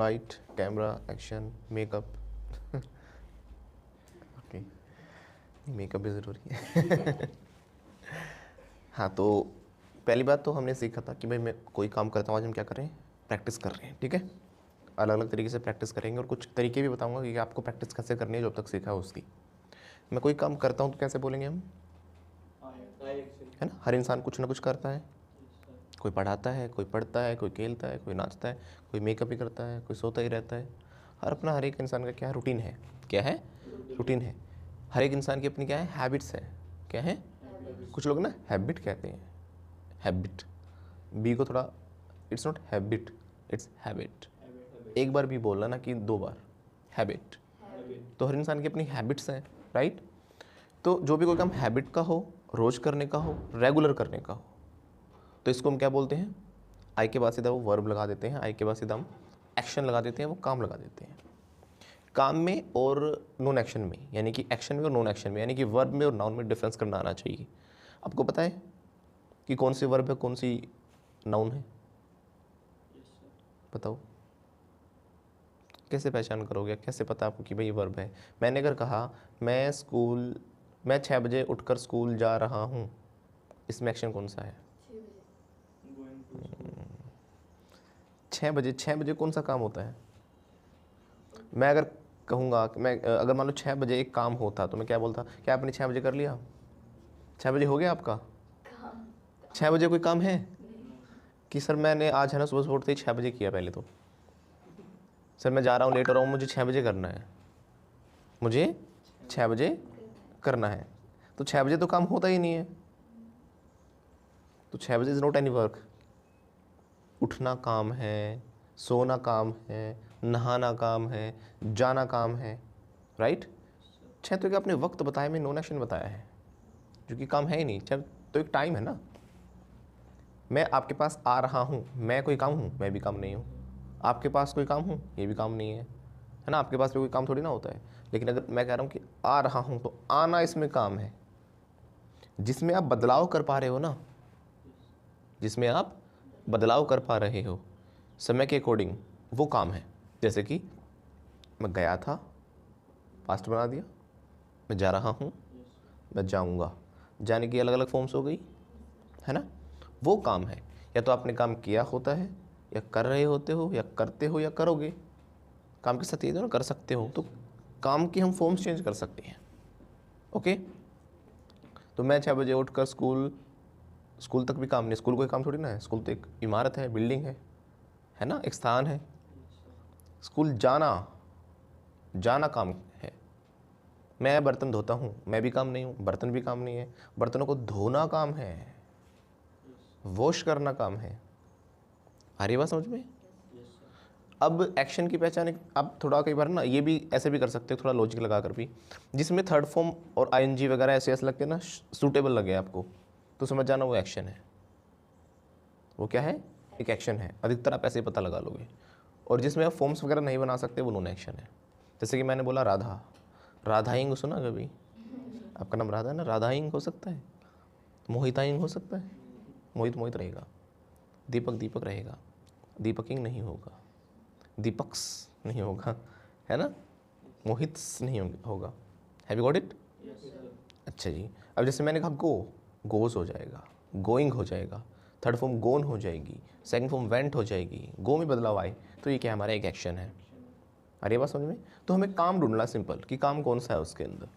Light, camera, action, makeup. Okay, makeup भी ज़रूरी है। हाँ, तो पहली बात तो हमने सीखा था कि भाई मैं कोई काम करता हूँ, आज हम क्या कर रहे हैं, प्रैक्टिस कर रहे हैं, ठीक है। अलग अलग तरीके से प्रैक्टिस करेंगे और कुछ तरीके भी बताऊंगा कि आपको प्रैक्टिस कैसे करनी है जो अब तक सीखा है उसकी। मैं कोई काम करता हूँ तो कैसे बोलेंगे हम, है ना। हर इंसान कुछ ना कुछ करता है, कोई पढ़ाता है, कोई पढ़ता है, कोई खेलता है, कोई नाचता है, कोई मेकअप ही करता है, कोई सोता ही रहता है। हर एक इंसान का क्या है, रूटीन है। क्या है, रूटीन है। हर एक इंसान की अपनी क्या है, हैबिट्स है। क्या है, कुछ लोग ना हैबिट कहते हैं, हैबिट, बी को थोड़ा, it's not habit, it's habit. एक बार भी बोलना ना कि 2 बार, हैबिट। तो हर इंसान की अपनी हैबिट्स हैं, राइट। तो जो भी कोई काम हैबिट का हो, रोज करने का हो, रेगुलर करने का हो, तो इसको हम क्या बोलते हैं, आई के बाद सीधा वो वर्ब लगा देते हैं, आई के बाद सीधा हम एक्शन लगा देते हैं, वो काम लगा देते हैं। काम में और नॉन एक्शन में, यानी कि एक्शन में और नॉन एक्शन में, यानी कि वर्ब में और नाउन में डिफरेंस करना आना चाहिए। आपको पता है कि कौन सी वर्ब है, कौन सी नाउन है, बताओ। कैसे पहचान करोगे, कैसे पता आपको कि भाई ये वर्ब है। मैंने अगर कहा मैं 6 बजे उठकर स्कूल जा रहा हूँ, इसमें एक्शन कौन सा है, 6 बजे कौन सा काम होता है। मैं अगर कहूँगा कि मैं अगर मान लो 6 बजे एक काम होता तो मैं क्या बोलता, क्या आपने 6 बजे कर लिया, 6 बजे हो गया आपका, 6 बजे कोई काम है कि सर मैंने आज है ना सुबह उठते ही 6 बजे किया, पहले तो सर मैं जा रहा हूँ, लेट हो रहा हूँ, मुझे 6 बजे करना है, मुझे 6 बजे करना है। तो 6 बजे तो काम होता ही नहीं है, तो 6 बजे इज़ नॉट एनी वर्क। उठना काम है, सोना काम है, नहाना काम है, जाना काम है, राइट। 6 तो एक आपने वक्त बताया, मैं नॉन एक्शन बताया है, जो कि काम है ही नहीं। 6 तो एक टाइम है ना। मैं आपके पास आ रहा हूँ, मैं कोई काम हूँ, मैं भी काम नहीं हूँ। आपके पास कोई काम हूँ, ये भी काम नहीं है ना। आपके पास भी कोई काम थोड़ी ना होता है। लेकिन अगर मैं कह रहा हूँ कि आ रहा हूँ, तो आना इसमें काम है, जिसमें आप बदलाव कर पा रहे हो ना, जिसमें आप बदलाव कर पा रहे हो समय के अकॉर्डिंग, वो काम है। जैसे कि मैं गया था, पास्ट बना दिया, मैं जा रहा हूँ, मैं जाऊँगा, जाने की अलग अलग फॉर्म्स हो गई, है ना। वो काम है। या तो आपने काम किया होता है, या कर रहे होते हो, या करते हो, या करोगे। काम के साथ ये दोनों कर सकते हो, तो काम की हम फॉर्म्स चेंज कर सकते हैं। ओके, तो मैं 6 बजे उठकर स्कूल तक भी काम नहीं, स्कूल कोई काम थोड़ी ना है, स्कूल तो एक इमारत है, बिल्डिंग है ना, एक स्थान है। स्कूल जाना काम है। मैं बर्तन धोता हूँ, मैं भी काम नहीं हूँ, बर्तन भी काम नहीं है। बर्तनों को धोना काम है, वॉश करना काम है। आ रही बात समझ में। अब एक्शन की पहचान आप थोड़ा कई बार ना ये भी ऐसे भी कर सकते हो, थोड़ा लॉजिक लगा कर भी, जिसमें थर्ड फॉर्म और आईएनजी वगैरह ऐसे लग के ना सूटेबल लगे आपको, तो समझ जाना वो एक्शन है। वो क्या है, एक एक्शन है। अधिकतर आप ऐसे ही पता लगा लोगे। और जिसमें आप फॉर्म्स वगैरह नहीं बना सकते, वो नॉन एक्शन है। जैसे कि मैंने बोला राधा, राधाइंग सुना कभी, आपका नाम राधा है ना, राधाइंग हो सकता है, मोहिताइंग हो सकता है, मोहित रहेगा, दीपक दीपक रहेगा, दीपकिंग नहीं होगा, दीपक्स नहीं होगा, है ना, मोहित्स नहीं होगा। Have you got it. अच्छा जी। अब जैसे मैंने कहा गोस हो जाएगा, गोइंग हो जाएगा, थर्ड फॉर्म गोन हो जाएगी, सेकंड फॉर्म वेंट हो जाएगी, गो में बदलाव आए, तो ये क्या हमारा एक एक्शन है। अरे बात समझ में। तो हमें काम ढूंढना सिंपल, कि काम कौन सा है उसके अंदर।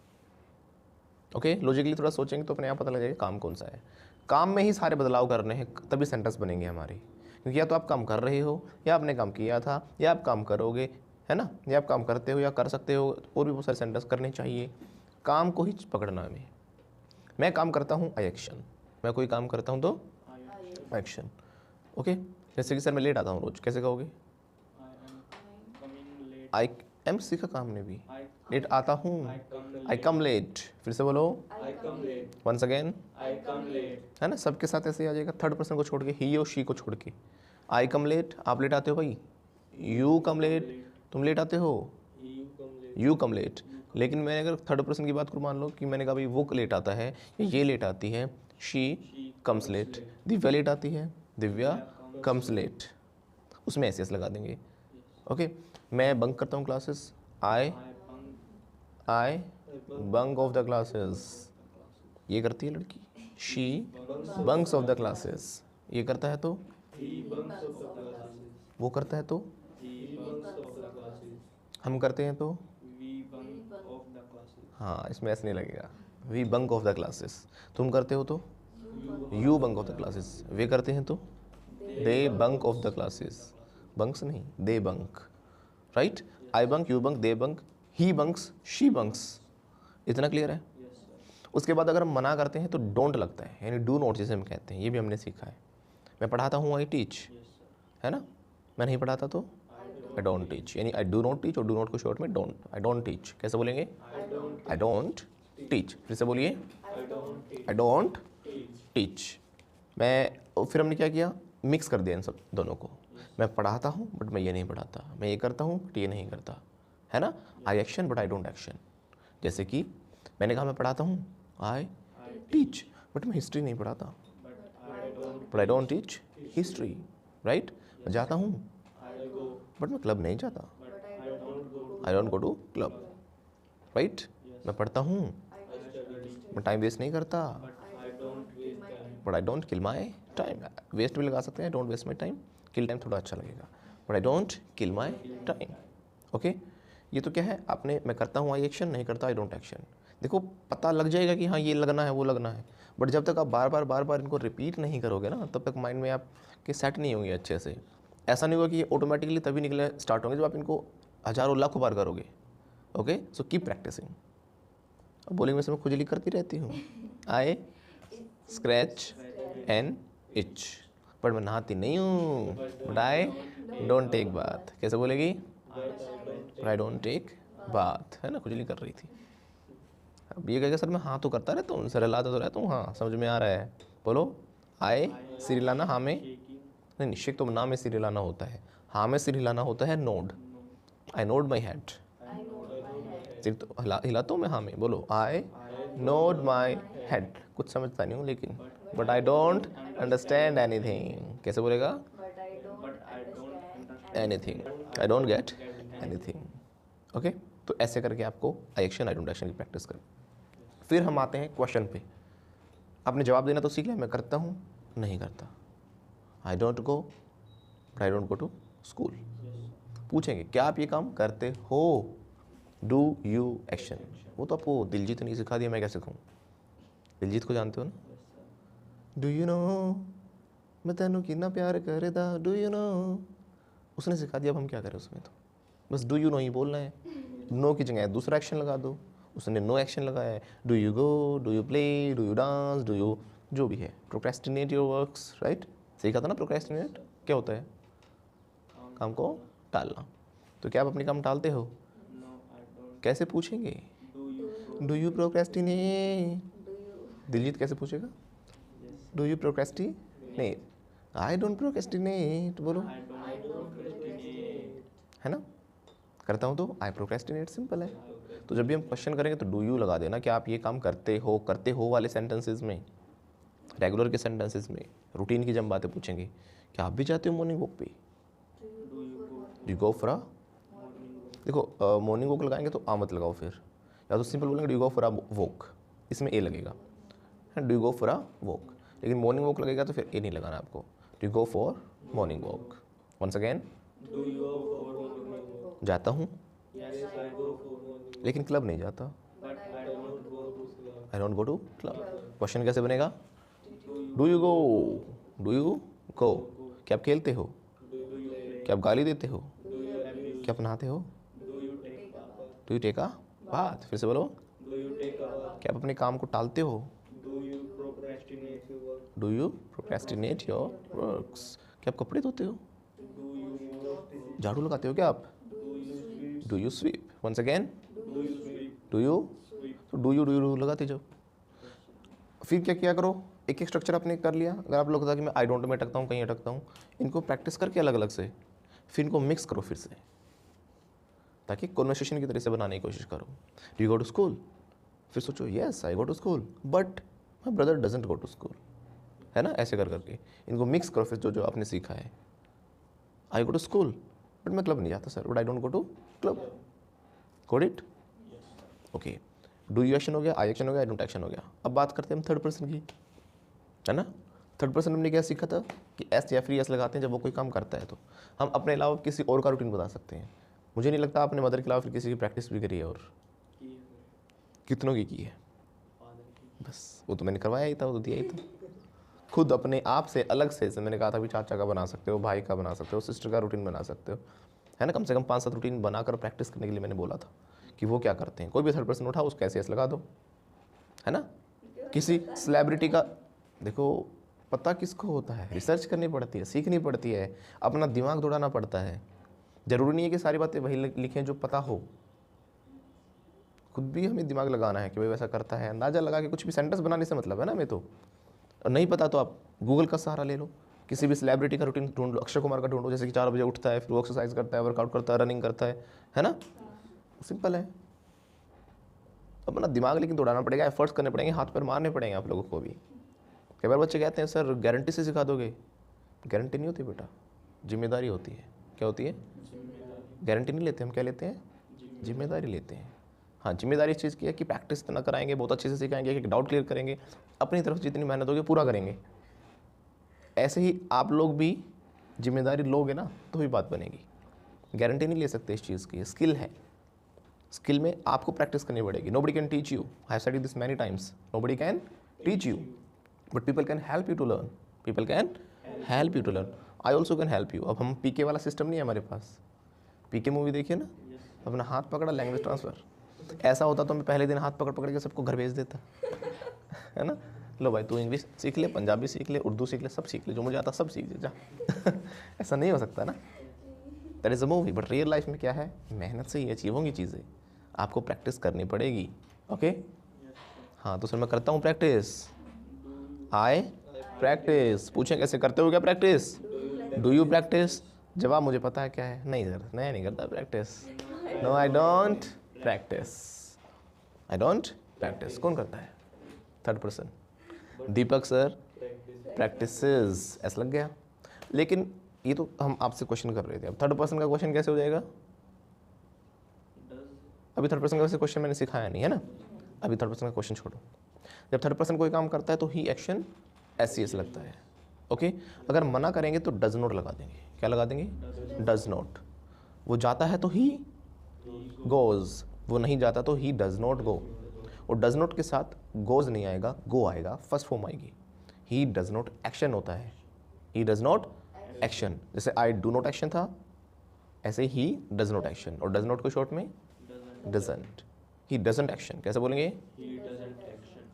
ओके, लॉजिकली थोड़ा सोचेंगे तो अपने आप पता लग जाएगा काम कौन सा है। काम में ही सारे बदलाव करने हैं, तभी सेंटेंस बनेंगे हमारे। क्योंकि या तो आप काम कर रहे हो, या आपने काम किया था, या आप काम करोगे, है ना, या आप काम करते हो या कर सकते हो, और भी बहुत सारे सेंटेंस करने चाहिए। काम को ही पकड़ना हमें। मैं काम करता हूँ, आई एक्शन। मैं कोई काम करता हूँ तो एक्शन। ओके, जैसे कि सर मैं लेट आता हूँ रोज, कैसे कहोगे, आई एम सीखा काम ने भी, लेट आता हूँ, आई कम लेट। फिर से बोलो, वंस अगेन, है ना। सबके साथ ऐसे ही आ जाएगा, थर्ड पर्सन को छोड़ के, ही और शी को छोड़ के। आई कम लेट, आप लेट आते हो भाई, यू कम लेट, तुम लेट आते हो, यू कम लेट। लेकिन मैंने अगर थर्ड पर्सन की बात करूँ, मान लो कि मैंने कहा भाई वो लेट आता है, या ये लेट आती है, she comes late, Divya late आती है, दिव्या कम्स लेट, उसमें ऐसे लगा देंगे। ओके, मैं बंक करता हूँ classes, I bunk off the classes, ये करती है लड़की, she bunks of the classes, ये करता है तो, वो करता है तो, हम करते हैं तो, हाँ इसमें ऐसे नहीं लगेगा, we bunk off the classes, तुम करते हो तो, you bunk off the classes, वे करते हैं तो, they bunk off the classes, bunks नहीं they bunk, right, I bunk, you bunk, they bunk, he bunks, she bunks, इतना क्लियर है। उसके बाद अगर हम मना करते हैं तो डोंट लगता है, यानी डू नॉट जिसे हम कहते हैं, ये भी हमने सीखा है। मैं पढ़ाता हूँ आई टीच, है ना, मैं नहीं पढ़ाता तो आई डोंट टीच, यानी आई डू नॉट टीच, और डू नॉट को शॉर्ट में डोंट, आई डोंट टीच कैसे बोलेंगे, आई डोंट टीच, फिर से बोलिए आई डोंट टीच। मैं फिर हमने क्या किया, मिक्स कर दिया इन सब दोनों को, मैं पढ़ाता हूँ बट मैं ये नहीं पढ़ाता, मैं ये करता हूँ बट ये नहीं करता, है ना, I action but I don't action. जैसे कि मैंने कहा मैं पढ़ाता हूँ, आई टीच, बट मैं हिस्ट्री नहीं पढ़ाता, but I don't teach history, right. मैं जाता हूँ बट मैं क्लब नहीं जाता, I don't go to club, right. मैं पढ़ता हूँ, मैं टाइम वेस्ट नहीं करता, but I don't kill my time, waste भी लगा सकते हैं, don't waste my time, kill time थोड़ा अच्छा लगेगा, but I don't kill my time. Okay, ये तो क्या है आपने, मैं करता हूँ आई एक्शन, नहीं करता आई डोंट एक्शन। देखो पता लग जाएगा कि हाँ ये लगना है वो लगना है, बट जब तक आप बार बार इनको रिपीट नहीं करोगे ना, तब तक माइंड में आप के सेट नहीं होंगे अच्छे से। ऐसा नहीं होगा कि ये ऑटोमेटिकली तभी निकले स्टार्ट होंगे जब आप इनको हज़ारों लाखों बार करोगे। Okay, so keep practising. अब बोलिंग में से मैं खुजली करती रहती हूँ, I scratch and itch, but मैं नहाती नहीं हूँ, but I don't take bath, कैसे बोलेगी, but I don't take bath, है ना, खुजली कर रही थी। अब ये कहेगा सर मैं हाँ तो करता रहता हूँ, सर हिलाता तो रहता हूँ, हाँ समझ में आ रहा है, बोलो आई सिर हिलाना, हाँ में नहीं, शेक तो ना में सिर हिलाना होता है, हाँ में सिर हिलाना होता है node, I node my head, सिर तो हिलाता हूँ मैं हाँ में, बोलो आई नोड माई हेड, कुछ समझता नहीं हूँ लेकिन, but I don't understand anything, कैसे बोलेगा, anything, I don't get anything. Okay, तो ऐसे करके आपको आई एक्शन आई डोंट एक्शन की प्रैक्टिस करें। फिर हम आते हैं क्वेश्चन पे, आपने जवाब देना तो सीख लिया, मैं करता हूँ नहीं करता, I don't go but I don't go to school. पूछेंगे क्या आप ये काम करते हो, डू यू एक्शन, वो तो आपको दिलजीत ने सिखा दिया, मैं क्या सिखाऊँ, दिलजीत को जानते हो ना, डू यू नो मैं तेनू कितना प्यार करदा, डू यू नो, उसने सिखा दिया, अब हम क्या करें उसमें, तो बस डू यू नो ही बोलना है, नो की जगह दूसरा एक्शन लगा दो, उसने नो एक्शन लगाया है, do you go, do you play, do you dance, do you जो भी है, प्रोक्रेस्टिनेट योर वर्क्स, राइट, सीखा था ना प्रोक्रेस्टिनेट क्या होता है, काम को टालना। तो क्या आप अपने काम टालते हो, कैसे पूछेंगे, डू यू प्रोक्रेस्टिनेट, दिलजीत कैसे पूछेगा, do you procrastinate, I don't procrastinate, बोलो, है ना, करता हूँ तो आई प्रोक्रेस्टिनेट, सिंपल है। तो जब भी हम क्वेश्चन करेंगे तो डू यू लगा देना कि आप ये काम करते हो वाले सेंटेंसेस में, रेगुलर के सेंटेंसेस में, रूटीन की जब बातें पूछेंगे, क्या आप भी जाते हो मॉर्निंग वॉक पे, डू यू गो फॉर अ, देखो मॉर्निंग वॉक लगाएंगे तो आ मत लगाओ, फिर या तो सिंपल बोलेंगे do you go for a walk, इसमें ए लगेगा, do you go for a walk, लेकिन मॉर्निंग वॉक लगेगा तो फिर ए नहीं लगाना आपको, do you go for morning walk, once again, जाता हूँ लेकिन क्लब नहीं जाता, I don't go to club. Question कैसे बनेगा, डू यू गो, क्या आप खेलते हो, क्या आप गाली देते हो, क्या आप नहाते हो, do you take a bath, फिर से बोलो, क्या आप अपने काम को टालते हो, do you procrastinate your works, क्या आप कपड़े धोते हो, झाड़ू लगाते हो क्या आप, do you sweep, once again, do you, तो डू यू लगाते जाओ। फिर क्या किया करो, एक एक स्ट्रक्चर आपने कर लिया, अगर आप लोग था कि मैं आई डोंट में अटकता हूँ कहीं अटकता हूँ, इनको प्रैक्टिस करके अलग अलग से फिर इनको मिक्स करो फिर से, ताकि कॉन्वर्सेशन की तरह से बनाने की कोशिश करो। Do you go to school, फिर सोचो yes I go to school but my brother doesn't go to school, है ना, ऐसे कर करके इनको मिक्स करो फिर जो जो आपने सीखा है, I go to school but मैं क्लब नहीं जाता sir, but I don't go to club. Got it? Okay, do you action हो गया, आई एक्शन हो गया, आई डोंट एक्शन हो गया। अब बात करते हैं हम थर्ड पर्सन की, है ना। थर्ड पर्सन हमने क्या सीखा था कि एस या फ्री एस लगाते हैं जब वो कोई काम करता है, तो हम अपने अलावा किसी और का रूटीन बता सकते हैं। मुझे नहीं लगता आपने मदर के अलावा फिर किसी की प्रैक्टिस भी करी है, और कितनों की है? बस वो तो मैंने करवाया ही था, वो तो दिया ही था। खुद अपने आप से अलग से मैंने कहा था भी चाचा का बना सकते हो, भाई का बना सकते हो, सिस्टर का रूटीन बना सकते हो, है ना। कम से कम 5-7 रूटीन बनाकर प्रैक्टिस करने के लिए मैंने बोला था कि वो क्या करते हैं। कोई भी थर्ड पर्सन उठा उसको ऐसे लगा दो, है ना। किसी सेलिब्रिटी का देखो, पता किसको होता है, रिसर्च करनी पड़ती है, सीखनी पड़ती है, अपना दिमाग दौड़ाना पड़ता है। ज़रूरी नहीं है कि सारी बातें वही लिखें जो पता हो, खुद भी हमें दिमाग लगाना है कि भाई वैसा करता है। अंदाज़ा लगा के कुछ भी सेंटेंस बनाने से मतलब है ना हमें तो। और नहीं पता तो आप गूगल का सहारा ले लो, किसी भी सेलिब्रिटी का रूटीन ढूंढ लो, अक्षय कुमार का ढूंढो, जैसे कि 4 बजे उठता है, फिर वो एक्सरसाइज करता है, वर्कआउट करता है, रनिंग करता है ना। सिंपल है। अपना दिमाग लेकिन दौड़ाना पड़ेगा, एफर्ट्स करने पड़ेंगे, हाथ पैर मारने पड़ेंगे आप लोगों को भी। कई बार बच्चे कहते हैं सर गारंटी से सिखा दोगे, गारंटी नहीं होती बेटा, जिम्मेदारी होती है। क्या होती है? गारंटी नहीं लेते हम, क्या लेते हैं? जिम्मेदारी लेते हैं। हाँ, जिम्मेदारी इस चीज़ की है कि प्रैक्टिस इतना कराएंगे, बहुत अच्छे से सिखाएंगे, कि डाउट क्लियर करेंगे, अपनी तरफ जितनी मेहनत होगी पूरा करेंगे। ऐसे ही आप लोग भी जिम्मेदारी लोगे ना तो ही बात बनेगी। गारंटी नहीं ले सकते इस चीज़ की, स्किल है। स्किल में आपको प्रैक्टिस करनी पड़ेगी। Nobody can teach you, I have studied this many times, nobody can teach you but people can help you to learn, people can help you to learn, I also can help you. अब हम पीके वाला system नहीं है हमारे पास। पीके movie देखिए ना, अपना हाथ पकड़ा, लैंग्वेज ट्रांसफ़र। ऐसा होता तो मैं पहले दिन हाथ पकड़ पकड़ के सबको घर भेज देता, है ना। लो भाई तू इंग्लिश सीख ले, पंजाबी सीख ले, उर्दू सीख ले, सब सीख ले, जो मुझे आता सब सीख ले जा। ऐसा नहीं हो सकता ना, that is a movie. But real life में क्या है, मेहनत से ही अचीव होंगी चीज़ें, आपको प्रैक्टिस करनी पड़ेगी। ओके हाँ, तो सर मैं करता हूँ प्रैक्टिस, आई प्रैक्टिस। पूछें कैसे करते हो क्या प्रैक्टिस, डू यू प्रैक्टिस? जवाब मुझे पता है क्या है, नहीं सर मैं नहीं करता practise, no I don't practise, I don't practise. कौन करता है? Third person. Deepak sir practises, ऐसा लग गया। लेकिन ये तो हम आपसे क्वेश्चन कर रहे थे, अब थर्ड पर्सन का क्वेश्चन कैसे हो जाएगा? अभी थर्ड पर्सन का वैसे क्वेश्चन मैंने सिखाया नहीं है ना, अभी थर्ड पर्सन का क्वेश्चन छोड़ो। जब थर्ड पर्सन कोई काम करता है तो ही एक्शन एस लगता है। ओके अगर मना करेंगे तो डज नॉट लगा देंगे। क्या लगा देंगे? Does not. वो जाता है तो ही गोज, वो नहीं जाता तो ही डज नॉट गो। और डज नॉट के साथ गोज नहीं आएगा, गो आएगा, फर्स्ट फॉर्म आएगी। ही डज नॉट एक्शन होता है, ही डज नॉट एक्शन। जैसे आई डू नॉट एक्शन था, ऐसे ही डज नॉट एक्शन। और डज नॉट को शॉर्ट में डजंट, ही डजंट एक्शन। कैसे बोलेंगे?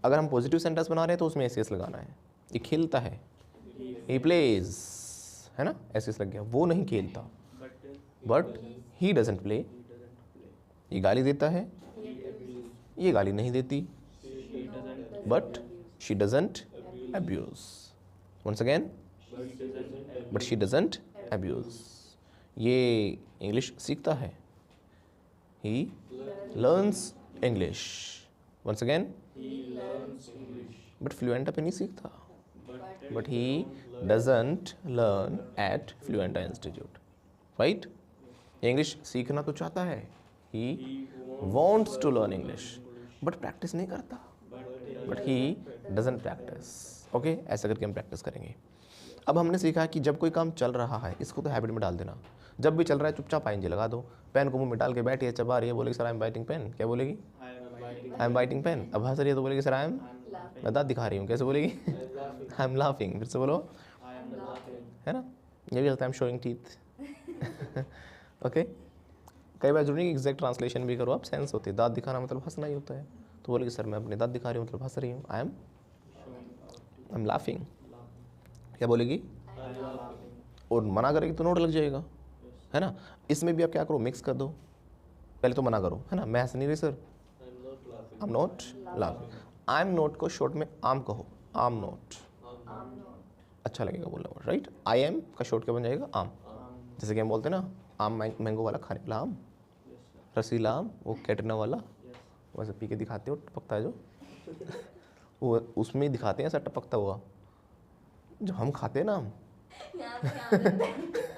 अगर हम पॉजिटिव सेंटेंस बना रहे हैं तो उसमें एस लगाना है। ये खेलता है, ही प्लेज, है ना, एस लग गया। वो नहीं खेलता, बट ही डजंट प्ले। ये गाली देता है, ये गाली नहीं देती, but she doesn't abuse. Once again, but she doesn't abuse. ये इंग्लिश सीखता है, he learns English. Once again, but Fluenta पे नहीं सीखता, but he doesn't learn at Fluenta institute, right. English सीखना तो चाहता है, he wants to learn English, but practice नहीं करता, but he doesn't practise. Okay ऐसा करके हम प्रैक्टिस करेंगे। अब हमने सीखा कि जब कोई काम चल रहा है इसको तो हैबिट में डाल देना। जब भी चल रहा है चुपचाप आएंगे लगा दो, पेन को मुंह में डाल के बैठी है, चबा रही है, बोलेगी sir I am biting pen. क्या बोलेगी? I am biting pen. अब हंस रही है तो बोलेगी सर आई एम, मैं दांत दिखा रही हूँ। कैसे बोलेगी? I am laughing. फिर से बोलो, है ना। ये भी चलता है, I am showing teeth. Okay कई बार जरूरी एग्जैक्ट ट्रांसलेशन भी करो आप, सेंस होती है। दांत दिखाना मतलब हंसना ही होता है, तो बोलेगी सर मैं अपने दांत दिखा रही हूँ मतलब हंस रही हूँ, आई एम लाफिंग। क्या बोलेगी? और मना करेगी तो नोट लग जाएगा, है ना। इसमें भी आप क्या करो, मिक्स कर दो। पहले तो मना करो, है ना, मैं हंस नहीं रही sir, I am not laughing. I am not को शॉर्ट में आम कहो, आम नॉट, अच्छा लगेगा बोलना, राइट। आई एम का शॉर्ट क्या बन जाएगा? आम। जैसे कि हम बोलते हैं ना, आम मैंगो वाला खाने वाला आम, रसीला आम, वो कैटरीना वाला, वैसे पी के दिखाते हो टपकता है जो, वो उसमें दिखाते हैं ऐसा टपकता हुआ, जो हम खाते हैं ना आम।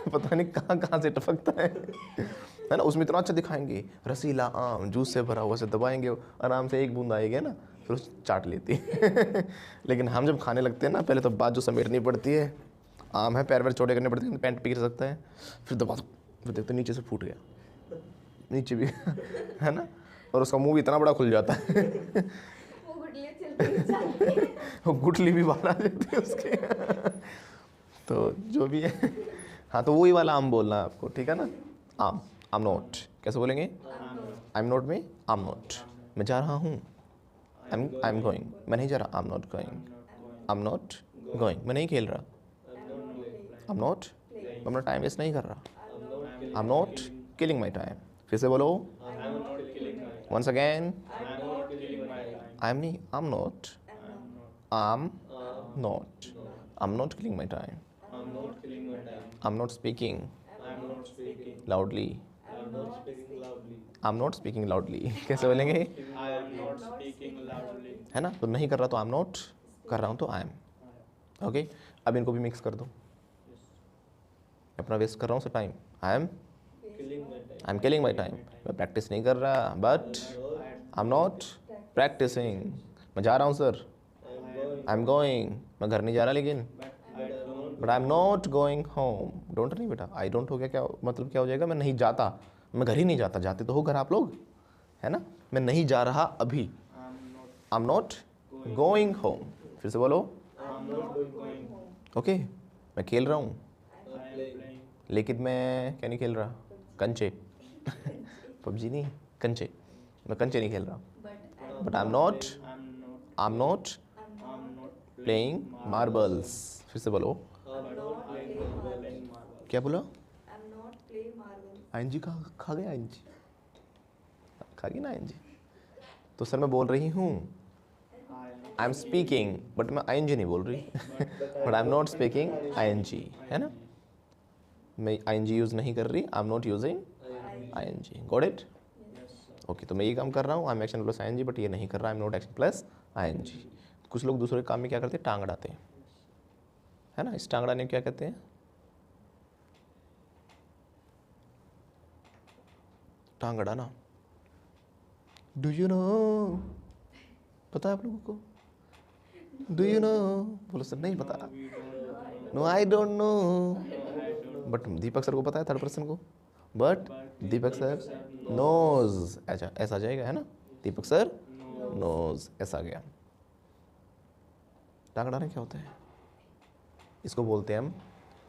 पता नहीं कहाँ कहाँ से टपकता है ना। उसमें इतना अच्छा दिखाएंगे, रसीला आम जूस से भरा हुआ, से दबाएंगे आराम से एक बूंद आएगी ना, फिर उस चाट लेती है। लेकिन हम जब खाने लगते हैं ना, पहले तो बात जो समेटनी पड़ती है, आम है पैर वैर चौड़े करने पड़ते हैं, पैंट पीर सकता है, फिर दबा दो, फिर देखते नीचे से फूट गया, नीचे भी है ना, और उसका मुंह भी इतना बड़ा खुल जाता है। वो गुठली भी बाहर आ जाती है उसके। तो जो भी है, हाँ तो वही वाला आम बोलना है आपको, ठीक है ना। आम, आई एम नॉट, कैसे बोलेंगे? आई एम नॉट में आई एम नॉट, मैं जा रहा हूँ, आई एम गोइंग, मैं नहीं जा रहा, I am not going, I am not going, मैं नहीं खेल रहा, आई एम नॉट, मैं अपना टाइम वेस्ट नहीं कर रहा, I am not killing my time. फिर से बोलो, वंस अगेन, आई एम नहीं, आई am not, I am not, I am not killing my time, I am not speaking loudly, I am not speaking loudly. कैसे बोलेंगे? है ना, तो नहीं कर रहा तो आई एम नॉट, कर रहा हूँ तो आई एम। ओके, अब इनको भी मिक्स कर दो। अपना वेस्ट कर रहा हूँ time, I am killing my time, मैं प्रैक्टिस नहीं कर रहा, but I am not practising, मैं जा रहा हूँ सर, आई एम गोइंग, मैं घर नहीं जा रहा लेकिन, but I am not going home. Don't नहीं बेटा, आई डोंट हो गया, क्या मतलब क्या हो जाएगा? मैं नहीं जाता, मैं घर ही नहीं जाता, जाते तो हो घर आप लोग, है ना। मैं नहीं जा रहा अभी, आई एम नॉट गोइंग होम। फिर से बोलो, ओके, मैं खेल रहा हूँ, लेकिन मैं क्या नहीं खेल रहा? कंचे। पबजी नहीं, कंचे, मैं कंचे नहीं खेल रहा, but I am not playing marbles. फिर से बोलो, क्या बोला? आईएनजी खा गया, आईएनजी खा गई ना आईएनजी। तो सर मैं बोल रही हूँ, आई एम स्पीकिंग, बट मैं आईएनजी नहीं बोल रही। But I am not speaking ING, है ना, मैं आईएनजी यूज़ नहीं कर रही, I am not using ING. Got it? Okay, तो मैं ये काम कर रहा हूँ, I am action plus ING, but ये नहीं कर रहा, I am not action plus ING. कुछ लोग दूसरे काम में क्या करते हैं? टांग अड़ाते हैं, है ना। इस टांग अड़ाने को क्या कहते हैं? टांग अड़ाना। डू यू नो, पता है आप लोगों को? Do you know? बोलो सर नहीं पता। No I don't know, but Deepak sir को पता है, थर्ड पर्सन को, बट दीपक सर नोज। अच्छा ऐसा आ जाएगा, है ना, दीपक सर नोज, ऐसा आ गया। टांग अड़ाना क्या होता है? इसको बोलते हैं हम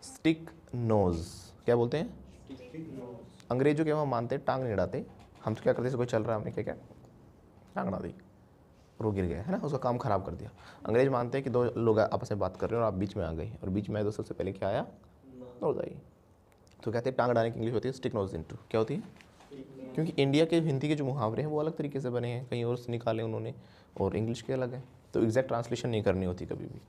स्टिक नोज। क्या बोलते हैं? अंग्रेजों के वहाँ मानते हैं टांग नहीं अड़ाते, हम तो क्या करते हैं, कोई चल रहा है, हमने क्या क्या टांग अड़ा दी और वो गिर गया, है ना, उसका काम खराब कर दिया। अंग्रेज मानते हैं कि दो लोग आपस में बात कर रहे हैं और आप बीच में आ गए, और बीच में आए तो सबसे पहले क्या आया? Knows I. तो कहते हैं टांग अड़ाने की इंग्लिश होती है स्टिक नोज इनटू। क्या होती है? क्योंकि इंडिया के हिंदी के जो मुहावरे हैं वो अलग तरीके से बने हैं, कहीं और से निकाले उन्होंने, और इंग्लिश के अलग है, तो एग्जैक्ट ट्रांसलेशन नहीं करनी होती कभी भी।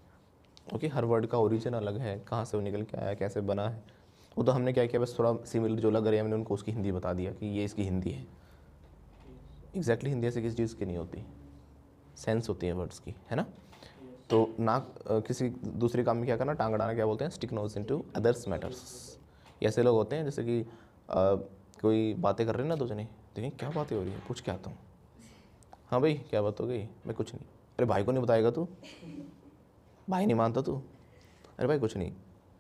ओके, हर वर्ड का ओरिजिन अलग है, कहाँ से वो निकल के आया, कैसे बना है, वो तो हमने क्या किया, बस थोड़ा सिमिलर जो लग रहे हैं हमने उनको उसकी हिंदी बता दिया कि ये इसकी हिंदी है। एग्जैक्टली हिंदी ऐसे किसी चीज़ की नहीं होती, सेंस होती है वर्ड्स की, है ना। तो ना किसी दूसरे काम में क्या करना, टांग अड़ाना क्या बोलते हैं? Stick nose into others matters. ऐसे लोग होते हैं जैसे कि कोई बातें कर रहे हैं ना, दो जने, देखें क्या बातें हो रही है, पूछ के आता हूँ। हाँ भाई क्या बात हो गई? मैं कुछ नहीं। अरे भाई को नहीं बताएगा तू? भाई नहीं मानता तू? अरे भाई कुछ नहीं,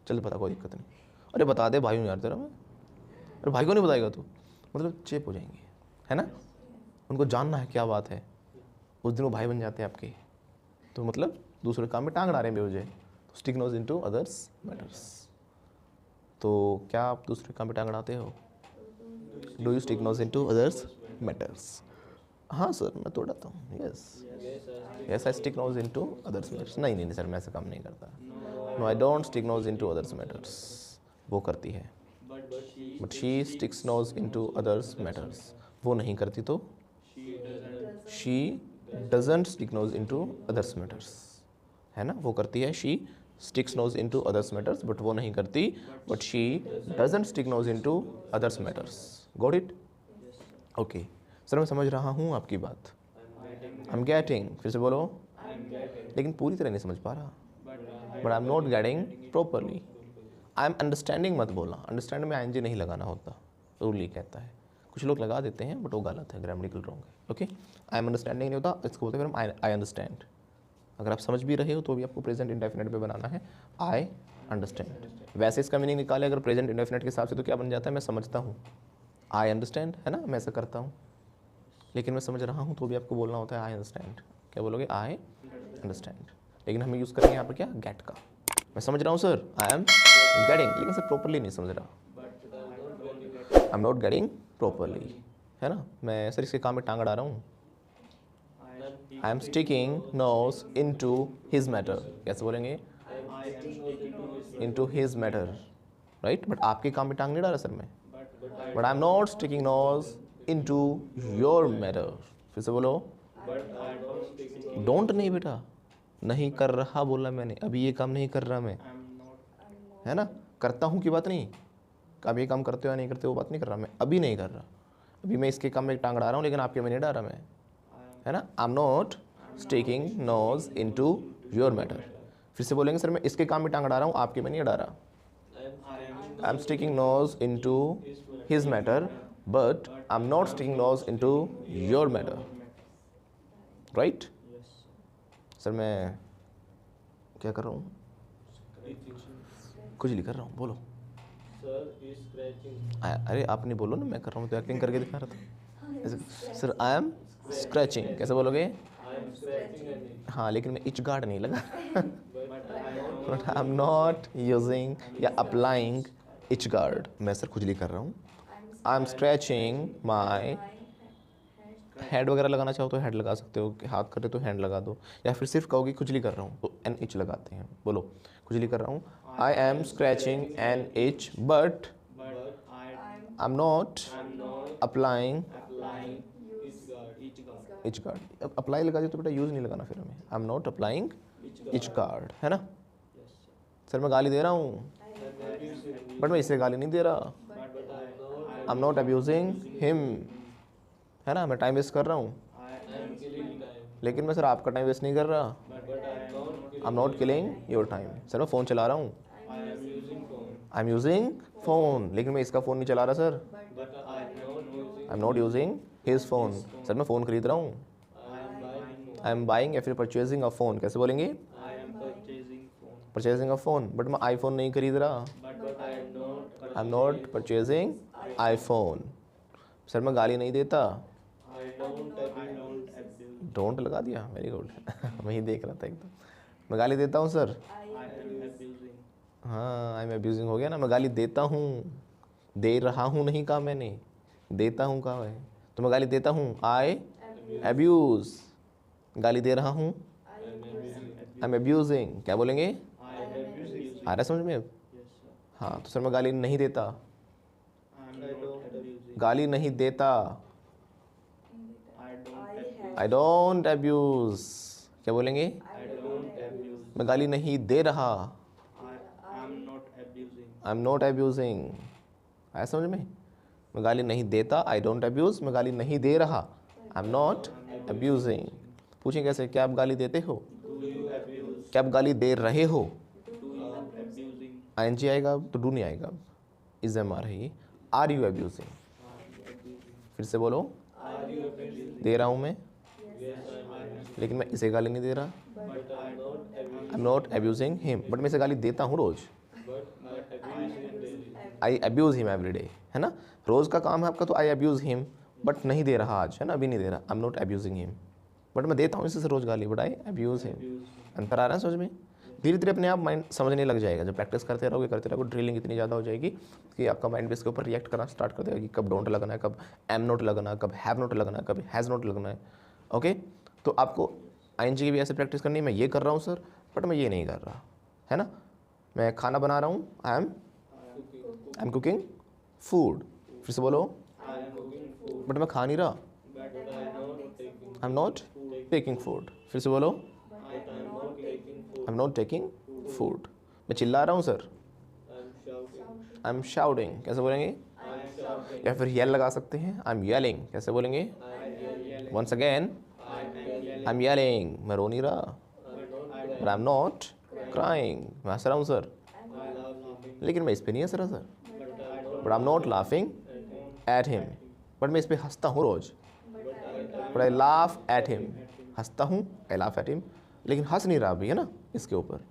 चल पता, कोई दिक्कत नहीं। अरे बता दे भाई हूँ यार तेरा मैं। अरे भाई को नहीं बताएगा तू? मतलब चेप हो जाएंगे, है ना। उनको जानना है क्या बात है, उस दिन वो भाई बन जाते हैं आपके। तो मतलब दूसरे काम में टांग अड़ा रहे हैं बेवजह, तो stick nose into others matters. तो क्या आप दूसरे काम में टांग अड़ाते हो? Do you stick nose into others matters? हाँ सर मैं तो अड़ाता हूँ, yes yes I stick nose into others matters. नहीं नहीं सर मैं ऐसा काम नहीं करता। No I don't stick nose into others matters. वो करती है, but she sticks nose into others matters. वो नहीं करती तो she doesn't stick nose into others matters, है ना। वो करती है, she sticks nose into others matters, but वो नहीं करती, but she doesn't stick nose into others matters. Got it? Okay sir मैं समझ रहा हूँ आपकी बात, आई एम गेटिंग। फिर से बोलो, लेकिन पूरी तरह नहीं समझ पा रहा, but I am not getting properly, I am understanding मत बोलना, अंडरस्टैंड में आईएनजी नहीं लगाना होता, रूल ये कहता है। कुछ लोग लगा देते हैं बट वो गलत है, ग्रामेटिकल रॉन्ग है। ओके, आई एम अंडरस्टैंडिंग नहीं होता, इसको बोलते हैं फिर हम आई अंडरस्टैंड। अगर आप समझ भी रहे हो तो भी आपको प्रेजेंट इंडेफिनिट पे बनाना है, आई अंडरस्टैंड। वैसे इसका मीनिंग निकाले अगर प्रेजेंट इंडेफिनिट के हिसाब से तो क्या बन जाता है, मैं समझता हूँ, आई अंडरस्टैंड, है ना, मैं ऐसा करता हूँ। लेकिन मैं समझ रहा हूँ तो भी आपको बोलना होता है आई अंडरस्टैंड। क्या बोलोगे, आई अंडरस्टैंड। लेकिन हम यूज़ करेंगे यहाँ पर क्या, गेट का। मैं समझ रहा हूँ सर, आई एम गेटिंग, लेकिन सर प्रॉपरली नहीं समझ रहा, I am not getting properly, है ना। मैं सर इसके काम में टांग अड़ा रहा हूँ, I am sticking nose into his matter. कैसे बोलेंगे, into his matter, right. But आपके काम में टांग नहीं डाला सर मैं, but I am not sticking nose into your matter. फिर से बोलो, डोंट नहीं बेटा, नहीं कर रहा बोला मैंने, अभी ये काम नहीं कर रहा मैं, है ना। करता हूँ की बात नहीं, अब ये काम करते हो या नहीं करते वो बात नहीं कर रहा मैं, अभी नहीं कर रहा, अभी मैं इसके काम में टांग अड़ा रहा हूँ लेकिन आपके में नहीं डाल रहा मैं, है ना। I am not sticking nose into your matter. फिर से बोलेंगे सर मैं इसके काम में टांग अड़ा रहा हूँ, आपके में नहीं अड़ा रहा। I am sticking nose into his matter but I am not sticking nose into your matter, right. Sir मैं क्या कर रहा हूँ, कुछ नहीं कर रहा हूँ, बोलो। अरे आप नहीं बोलो ना, मैं कर रहा हूँ तो एक्टिंग करके दिखा रहा था ऐसे। सर आई एम स्क्रैचिंग, कैसे बोलोगे, हाँ, लेकिन मैं इच गार्ड नहीं लगा but I am not using या अप्लाइंग इच गार्ड। मैं सर खुजली कर रहा हूँ, I am scratching my head. वगैरह लगाना चाहो तो हेड लगा सकते हो, हाथ करे तो हैंड लगा दो, या फिर सिर्फ कहोगे खुजली कर रहा हूँ तो एन इच लगाते हैं। बोलो, खुजली कर रहा हूँ, I am scratching an itch but I am not applying itch guard. Apply लगा दिया तो बेटा यूज़ नहीं लगाना फिर हमें, I am not applying itch guard, है ना। सर मैं गाली दे रहा हूँ बट मैं इसे गाली नहीं दे रहा, I am not abusing him, है ना। मैं टाइम वेस्ट कर रहा हूँ लेकिन मैं सर आपका टाइम वेस्ट नहीं कर रहा, I am not killing your time. Sir मैं फ़ोन चला रहा हूँ, आई एम यूजिंग फ़ोन, लेकिन मैं इसका फ़ोन नहीं चला रहा sir, I am not using his phone. Sir मैं फ़ोन खरीद रहा हूँ, आई एम बाइंग या फिर परचेजिंग अ फ़ोन। कैसे बोलेंगे, परचेजिंग अ फ़ोन, बट मैं आईफोन नहीं खरीद रहा, I am not purchasing iPhone. Sir मैं गाली नहीं देता, डोंट लगा दिया, वेरी गुड मैं ही देख रहा था एकदम। मैं गाली देता हूँ सर, हाँ, आई एम अब्यूजिंग हो गया ना। मैं गाली देता हूँ, दे रहा हूँ नहीं कहा मैंने, देता हूँ कहा है, तो मैं गाली देता हूँ, आई अब्यूज़। गाली दे रहा हूँ, आई एम अब्यूजिंग। क्या बोलेंगे, आ रहा है समझ में अब? हाँ, तो सर मैं गाली नहीं देता, गाली नहीं देता, आई डोंट अब्यूज। क्या बोलेंगे, मैं गाली नहीं दे रहा, आई एम नॉट अब्यूजिंग। आया समझ में, मैं गाली नहीं देता, आई डोंट अब्यूज, मैं गाली नहीं दे रहा, आई एम नॉट अब्यूजिंग। पूछें कैसे, क्या आप गाली देते हो, क्या आप गाली दे रहे हो, ING आएगा तो डू नहीं आएगा, इज एम आ रही, आर यू अब्यूजिंग। फिर से बोलो, दे रहा हूँ मैं लेकिन मैं इसे गाली नहीं दे रहा, I am not abusing him, but मैं इसे गाली देता हूँ रोज, आई अब्यूज हिम एवरी डे, है ना। रोज का काम है आपका, तो आई अब्यूज हिम, बट नहीं दे रहा आज, है ना, अभी नहीं दे रहा, I am not abusing him, but मैं देता हूँ इसे रोज गाली, बट आई अब्यूज हिम। अंतर आ रहा है समझ में। धीरे धीरे अपने आप माइंड समझने लग जाएगा, जब प्रैक्टिस करते रहोगे ड्रिलिंग इतनी ज़्यादा हो जाएगी कि आपका माइंड भी इसके ऊपर रिएक्ट करना स्टार्ट कर देगा कि कब डोंट लगना है, कब एम नोट लगना है, कब हैव नोट लगना है, कब हैज़ नोट लगना है। ओके, तो आपको ING की भी ऐसे प्रैक्टिस करनी है। मैं ये कर रहा हूँ सर, बट मैं ये नहीं कर रहा, है ना। मैं खाना बना रहा हूँ, आई एम कुकिंग फूड। फिर से बोलो, बट मैं खा नहीं रहा, I am not taking food. फिर से बोलो, I am not taking food. मैं चिल्ला रहा हूँ सर, आई एम शाउटिंग। कैसे बोलेंगे, या फिर येल लगा सकते हैं, आई एम येलिंग। कैसे बोलेंगे, once again, I am yelling. मैं रो नहीं रहा, but I am not crying. मैं हंस रहा हूँ सर, लेकिन मैं इस पर नहीं हंस रहा sir, but I am not laughing at him, but मैं इस पर हंसता हूँ रोज, but I laugh at him, हंसता हूँ, आई लाफ एट हिम, लेकिन हंस नहीं रहा अभी है ना इसके ऊपर,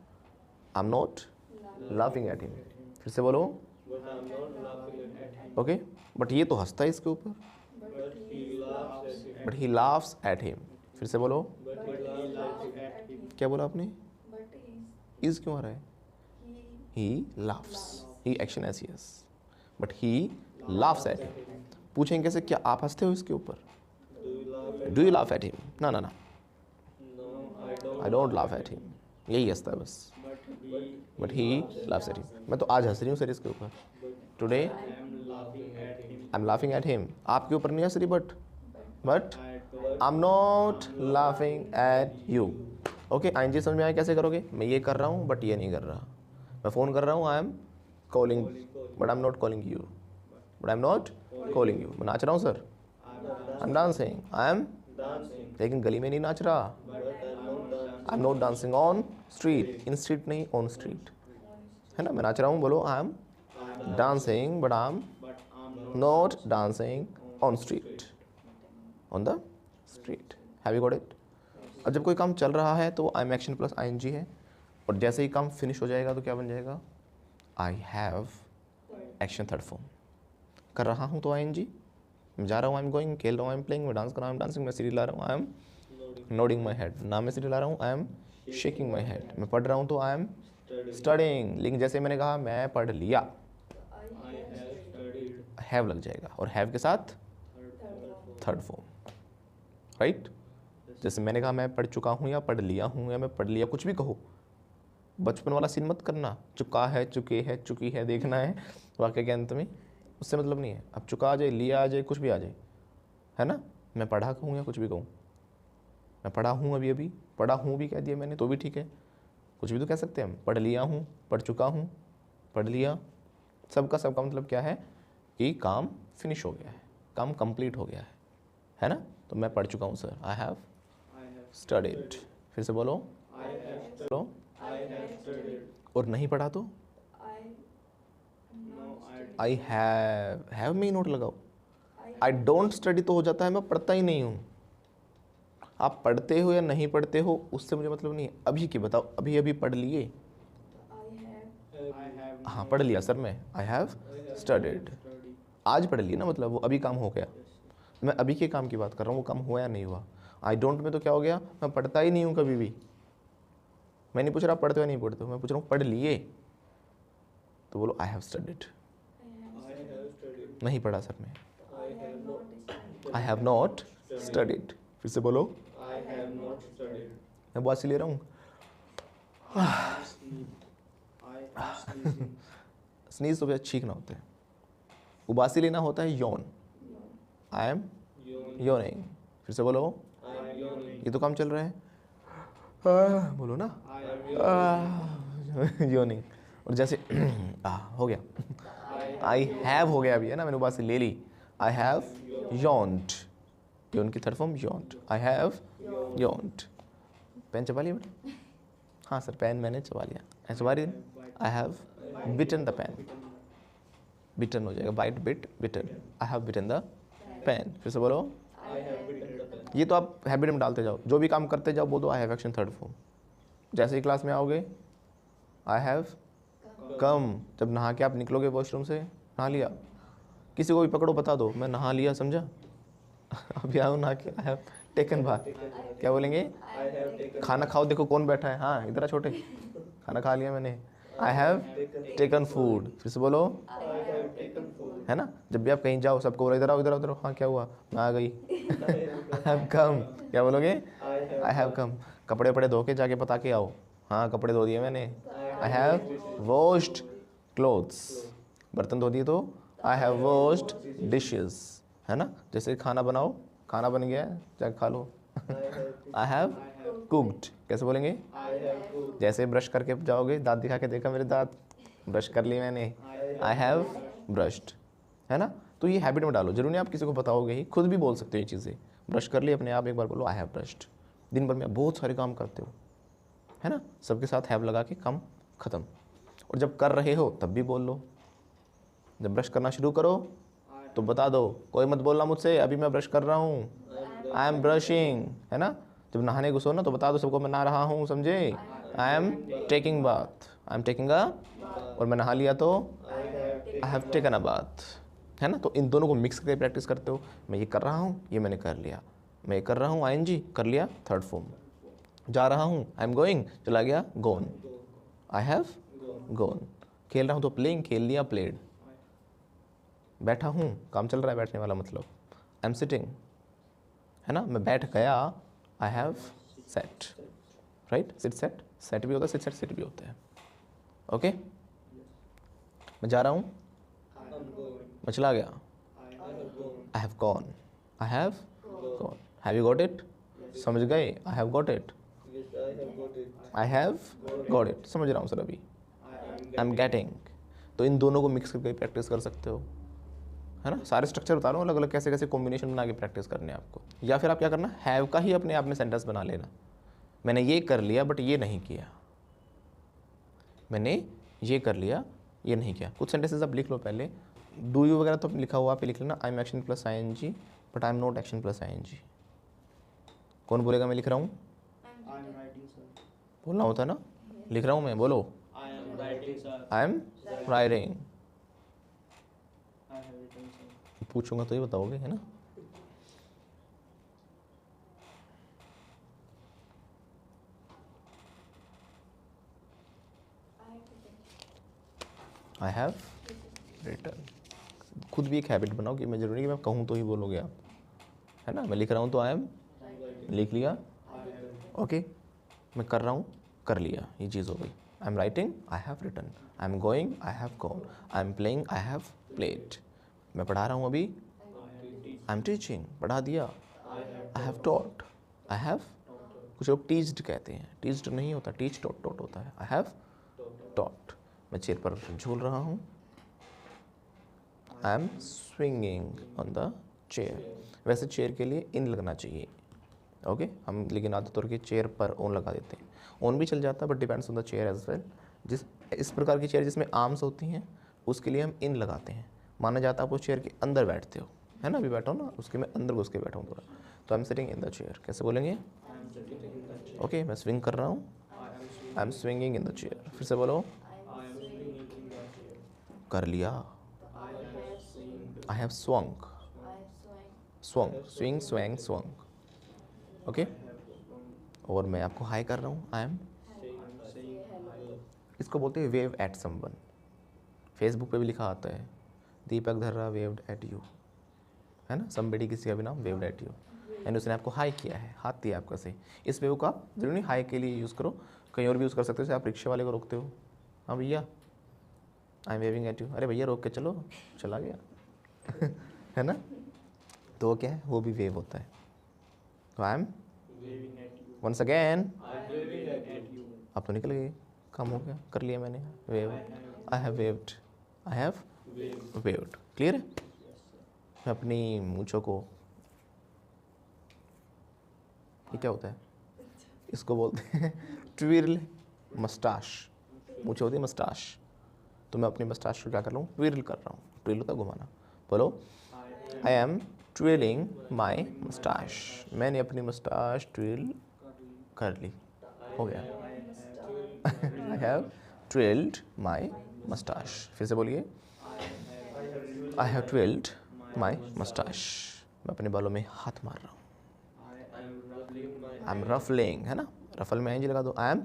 आई am not laughing at him. फिर से बोलो, ओके, बट ये तो हंसता है इसके ऊपर, but he laughs at him. फिर से बोलो, क्या बोला आपने, इज क्यों आ रहा है, he laughs, he action S yes, but he laughs at him. पूछेंगे कैसे, क्या आप हंसते हो इसके ऊपर, do you laugh at him, ना ना ना, I don't laugh at him, यही हंसता है बस, but he laughs at him. मैं तो आज हंस रही हूँ सर इसके ऊपर, today I am laughing at him, आपके ऊपर नहीं हंस रही, but I am not laughing eight you. Okay, ING समझ में आया कैसे करोगे, मैं ये कर रहा हूँ बट ये नहीं कर रहा, मैं फ़ोन कर रहा हूँ, I am calling but I am not calling you, but I am not calling you. मैं नाच रहा हूँ sir, I M dancing, I am, लेकिन गली में नहीं नाच रहा, I am not dancing on street, in street नहीं, ऑन स्ट्रीट, है ना। मैं नाच रहा हूँ, बोलो I M dancing but I am not dancing on street, on the street. Have you got it. अब जब कोई काम चल रहा है तो I am action plus ING है, और जैसे ही काम फिनिश हो जाएगा तो क्या बन जाएगा, I have action third form. कर रहा हूँ तो आईएनजी, मैं जा रहा हूँ आई एम गोइंग, खेल रहा हूँ आई एम प्लेइंग, मैं डांस कर रहा हूँ आई एम डांसिंग, मैं सीढ़ी ला रहा हूँ I M nodding my head, ना मैं सीढ़ी ला रहा हूँ I M shaking my head, मैं पढ़ रहा हूँ तो आई एम स्टडिंग, लेकिन जैसे मैंने कहा मैं पढ़ लिया, हैव लग जाएगा, और हैव के साथ थर्ड फॉर्म, राइट। जैसे मैंने कहा मैं पढ़ चुका हूँ या पढ़ लिया हूँ या मैं पढ़ लिया, कुछ भी कहो, बचपन वाला सीन मत करना, चुका है, चुके है, चुकी है देखना है वाक्य के अंत में, उससे मतलब नहीं है। अब चुका आ जाए, लिया आ जाए, कुछ भी आ जाए, है ना। मैं पढ़ा कहूँ या कुछ भी कहूँ, मैं पढ़ा हूँ, अभी अभी पढ़ा हूँ भी कह दिया मैंने तो भी ठीक है, कुछ भी तो कह सकते हैं हम, पढ़ लिया हूँ, पढ़ चुका हूँ, पढ़ लिया, सबका मतलब क्या है कि काम फिनिश हो गया है, काम कंप्लीट हो गया है ना। तो मैं पढ़ चुका हूँ सर, आई हैव स्टडीड। फिर से बोलो, और नहीं पढ़ा तो आई हैव में ही नोट लगाओ। आई डोंट स्टडी तो हो जाता है मैं पढ़ता ही नहीं हूँ, आप पढ़ते हो या नहीं पढ़ते हो उससे मुझे मतलब नहीं है। अभी की बताओ, अभी अभी पढ़ लिए, हाँ पढ़ लिया सर मैं, आई हैव स्टडीड, आज पढ़ लिया ना, मतलब वो अभी काम हो गया। मैं अभी के काम की बात कर रहा हूँ, वो काम हुआ या नहीं हुआ। आई डोंट में तो क्या हो गया, मैं पढ़ता ही नहीं हूँ कभी भी, मैं नहीं पूछ रहा पढ़ते हो या नहीं पढ़ते हो, मैं पूछ रहा हूँ पढ़ लिए, तो बोलो आई हैव स्टडीड। नहीं पढ़ा सर मैं, आई हैव नॉट स्टडीड। फिर से बोलो, मैं बात से ले रहा हूँ स्नीज तो छींकना होता है, उबासी लेना होता है यौन, आई एम योनिंग। फिर से बोलो, ये तो काम चल रहा है, बोलो ना, योनिंग। और जैसे हो गया, आई हैव हो गया अभी है ना, मैंने उबासी ले ली, आई हैव योन्ड, योन की third form yawned, I have yawned. Pen चबा लिया बेटा, हाँ सर पेन मैंने चबा लिया, चबा रही, I have bitten the pen, bitten हो जाएगा, bite bit bitten, I have bitten the pen. फिर से बोलो, ये तो आप हैबिट में डालते जाओ, जो भी काम करते जाओ बोल दो I have action third form. जैसे ही क्लास में आओगे, आई हैव कम, जब नहा के आप निकलोगे वॉशरूम से, नहा लिया, किसी को भी पकड़ो बता दो मैं नहा लिया, समझा अभी आओ नहा के, आई हैव टेकन बाथ। क्या बोलेंगे, खाना खाओ, देखो कौन बैठा है, हाँ इधर छोटे, खाना खा लिया मैंने, आई हैव टेकन फूड। फिर से बोलो, है ना, जब भी आप कहीं जाओ सबको बोलो इधर आओ इधर आओ, हाँ क्या हुआ, मैं आ गई आई हैव कम। क्या बोलोगे, आई हैव कम। कपड़े वपड़े धो के जाके बता के आओ, हाँ कपड़े धो दिए मैंने, आई हैव वॉश्ड क्लोथ्स। बर्तन धो दिए तो आई हैव वॉश्ड डिशेस, है ना। जैसे खाना बनाओ, खाना बन गया जाके खा लो आई हैव कुक्ड। कैसे बोलेंगे, जैसे ब्रश करके जाओगे, दांत दिखा के देखा मेरे दांत, ब्रश कर लिए मैंने, आई हैव ब्रश्ड, है ना। तो ये हैबिट में डालो, जरूर नहीं आप किसी को बताओगे ही, खुद भी बोल सकते हो ये चीज़ें। ब्रश कर लिए अपने आप, एक बार बोलो आई हैव ब्रश्ड। दिन भर में बहुत सारे काम करते हो, है ना, सबके साथ हैव लगा के काम खत्म। और जब कर रहे हो तब भी बोल लो। जब ब्रश करना शुरू करो तो बता दो, कोई मत बोलना मुझसे अभी मैं ब्रश कर रहा हूँ, आई एम ब्रशिंग, है ना। जब नहाने घुसो ना तो बता दो सबको मैं नहा रहा हूँ, समझे। I am taking bath, I am taking a, और मैं नहा लिया तो आई हैव टेकन अ बाथ, है ना। तो इन दोनों को मिक्स करके प्रैक्टिस करते हो। मैं ये कर रहा हूँ, ये मैंने कर लिया, मैं ये कर रहा हूँ आईएनजी कर लिया थर्ड फॉर्म, जा रहा हूँ आई एम गोइंग चला गया गोन, आई हैव गोन, खेल रहा हूँ तो प्लेइंग खेल लिया प्लेड, बैठा हूँ काम चल रहा है बैठने वाला मतलब आई एम सिटिंग, है ना। मैं बैठ गया I have sat, right. Sit sat, sat भी होता है, सिट सेट सिट भी होता है। ओके मैं जा रहा हूँ, मैं चला गया I have gone, I have gone, have you got it, समझ गए। I have got it, I have got it, समझ रहा हूँ सर अभी, आई एम गेटिंग। तो इन दोनों को मिक्स करके प्रैक्टिस कर सकते हो, है ना। सारे स्ट्रक्चर बता रहा हूँ अलग अलग कैसे कैसे कॉम्बिनेशन बना के प्रैक्टिस करने हैं आपको। या फिर आप क्या करना, हैव का ही अपने आप में सेंटेंस बना लेना, मैंने ये कर लिया बट ये नहीं किया, मैंने ये कर लिया ये नहीं किया। कुछ सेंटेंसेस आप लिख लो पहले, डू यू वगैरह तो लिखा हुआ पे लिख लेना, I am action plus I N G but I am not action plus I N G. कौन बोलेगा मैं लिख रहा हूँ, बोलना होता है ना, लिख रहा हूँ मैं, बोलो आई एम राइटिंग, पूछूंगा तो ये बताओगे, है ना। I have written. खुद भी एक हैबिट बनाओ कि मैं जरूरी कि मैं कहूँ तो ही बोलोगे आप, है ना। मैं लिख रहा हूँ तो आई एम लिख लिया, ओके। मैं कर रहा हूँ कर लिया, ये चीज़ हो गई। I am writing I have written, I am going I have gone, I am playing I have played. मैं पढ़ा रहा हूँ अभी, आई एम टीचिंग पढ़ा दिया, I have taught, I have, कुछ लोग टीच्ड कहते हैं, टीच्ड नहीं होता, टीच टॉट टॉट होता है, आई हैव टॉट। मैं चेयर पर झूल रहा हूँ, I M swinging on the chair. वैसे चेयर के लिए इन लगना चाहिए, ओके हम लेकिन आदत तौर के चेयर पर ओन लगा देते हैं, ओन भी चल जाता है but depends on the chair as well. जिस इस प्रकार की चेयर जिसमें आर्म्स होती हैं उसके लिए हम इन लगाते हैं। माना जाता है आप उस चेयर के अंदर बैठते हो, है ना, अभी बैठा हूँ ना उसके मैं अंदर घुस के बैठा हूँ पूरा, तो I am sitting in the chair. कैसे बोलेंगे, ओके मैं स्विंग कर रहा हूँ, I M swinging in the chair. फिर से बोलो, कर लिया, I have swung, swung swing swing swung, okay. और मैं आपको हाई कर रहा हूँ, आई एम, इसको बोलते हैं वेव एट समवन। फेसबुक पे भी लिखा आता है दीपक धर्रा वेव्ड एट यू, है ना, समबडी किसी का भी नाम वेव्ड एट यू, यानी उसने आपको हाई किया है, हाथ दिया आपका सही। इस वेव को आप जरूरी नहीं हाई के लिए यूज़ करो, कहीं और भी यूज़ कर सकते हो। जैसे आप रिक्शे वाले को रोकते हो, हाँ भैया I am waving at you, अरे भैया रोक के चलो, चला गया है ना। तो वो क्या है, वो भी वेव होता है। तो आई एम वंस अगेन, अब तो निकल गई, कम हो गया, कर लिया मैंने wave, I have waived, I have waived. Clear है। मैं अपनी मूंछों को, ये क्या होता है, इसको बोलते हैं ट्विर्ल मस्टाश, मूंछें होती है मस्टाश, तो मैं अपनी मस्टाश को क्या कर रहा हूँ, ट्विर्ल कर रहा हूँ, ट्विर्ल होता है घुमाना। बोलो, आई एम ट्विलिंग माई मस्टाश, मैंने अपनी मस्टाश ट्विल कर ली, हो गया आई हैव ट्विल्ड माई मस्टाश। फिर से बोलिए, आई हैव ट्विल्ड माई मस्टाश, मैं अपने बालों में हाथ मार रहा हूँ, आई एम रफलिंग, है ना, रफल में एंज लगा दो, I am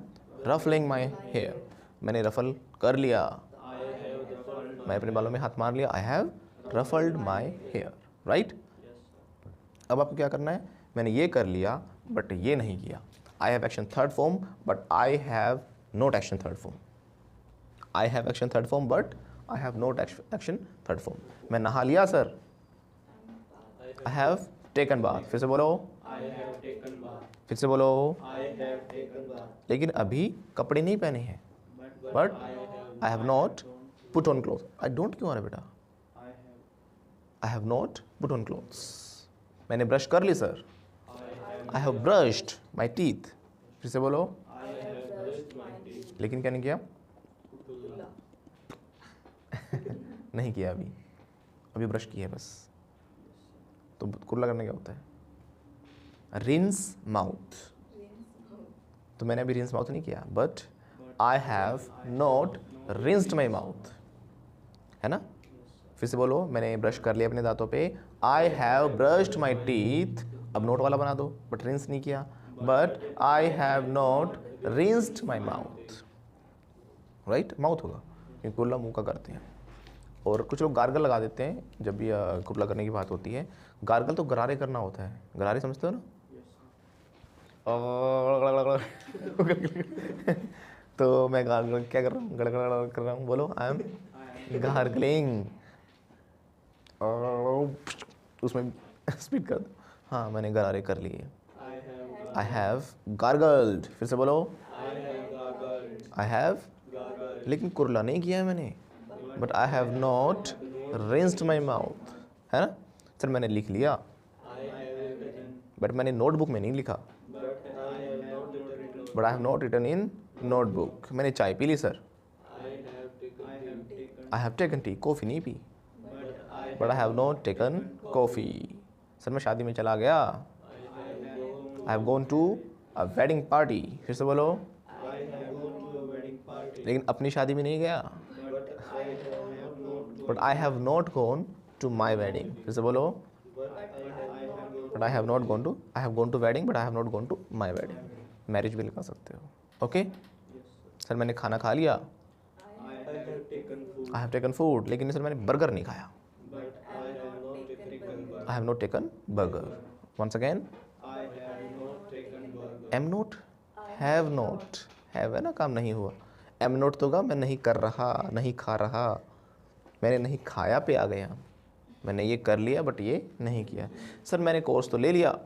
ruffling my hair, मैंने रफल कर लिया, मैं अपने बालों में हाथ मार लिया, I have ruffled my hair, right. अब आपको क्या करना है, मैंने ये कर लिया बट ये नहीं किया, I have action third form but I have not action third form, I have action third form but I have not action third form. मैं नहा लिया sir, I have taken bath. फिर से बोलो, फिर से बोलो, लेकिन अभी कपड़े नहीं पहने हैं, but I have not put on cloth. I don't क्यों आ रहा बेटा, I have not put on clothes. मैंने ब्रश कर ली sir, I have brushed my teeth. फिर से बोलो, लेकिन क्या नहीं किया, नहीं किया अभी, अभी ब्रश किया है बस। तो कुर्ला करने क्या होता है? Rinse mouth. तो मैंने अभी रिंस माउथ नहीं किया, but I have not rinsed my mouth, है ना? फिर से बोलो, मैंने ब्रश कर लिया अपने दांतों पे, आई हैव ब्रश्ड माई टीथ। अब नोट वाला बना दो, बट रिंस नहीं किया, but I have not rinsed my mouth, right? Mouth होगा क्योंकि कुर्ला मुंह का करते हैं। और कुछ लोग गार्गल लगा देते हैं जब भी कुर्ला करने की बात होती है। गार्गल तो गरारे करना होता है, गरारे समझते हो ना? तो मैं गार्गल क्या कर रहा हूँ? गड़गड़ कर रहा हूँ, बोलो, आई एम गार्गलिंग। उसमें स्पीड कर दो। हाँ, मैंने गरारे कर लिए। I have gargled. फिर से बोलो, आई हैव, लेकिन कुर्ला नहीं किया है मैंने, but I have not rinsed my mouth, है ना? सर मैंने लिख लिया, बट मैंने नोटबुक में नहीं लिखा, but I have not written in notebook. मैंने चाय पी ली sir, I have taken tea. Coffee नहीं पी, but I have not taken coffee. Sir मैं शादी में चला गया, I have gone to a wedding party. फिर से बोलो, लेकिन अपनी शादी में नहीं गया, but I have not gone to my wedding. फिर से बोलो, but I have not gone to, I have gone to wedding but I have not gone to my wedding. Marriage भी लगा सकते हो। ओके सर, मैंने खाना खा लिया, आई हैव टेकन फूड, लेकिन सर मैंने बर्गर नहीं खाया, I have not taken burger. Once again, am not, have not, have है ना, काम नहीं हुआ। एम नोट तो होगा मैं नहीं कर रहा, नहीं खा रहा। मैंने नहीं खाया पे आ गया, मैंने ये कर लिया बट ये नहीं किया। सर मैंने कोर्स तो ले लिया,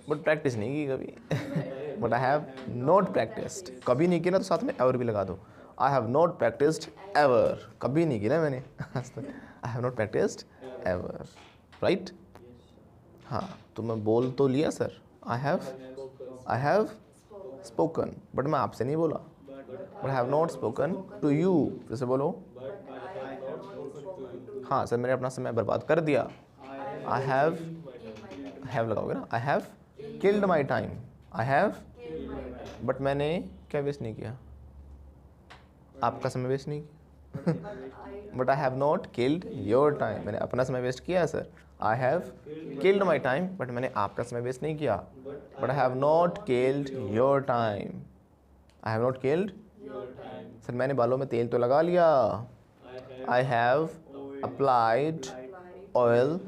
बट प्रैक्टिस नहीं की कभी। But I have not practised. कभी नहीं की ना तो साथ में एवर भी लगा दो। I have not practised ever, कभी नहीं की ना मैंने। I have not practised ever, right? हाँ, तो मैं बोल तो लिया sir, I have spoken, but मैं आपसे नहीं बोला, but I have not spoken to you. जैसे बोलो, हाँ सर मैंने अपना समय बर्बाद कर दिया, आई हैव लगाओगे ना, I have killed my time, I have, but मैंने क्या वेस्ट नहीं किया? आपका समय वेस्ट नहीं किया। But I have not killed your time, मैंने अपना समय वेस्ट किया है sir. I have killed my time, but मैंने आपका समय वेस्ट नहीं किया। But I have not killed your time, I have not killed. Sir मैंने बालों में तेल तो लगा लिया, आई हैव अप्लाइड ऑयल।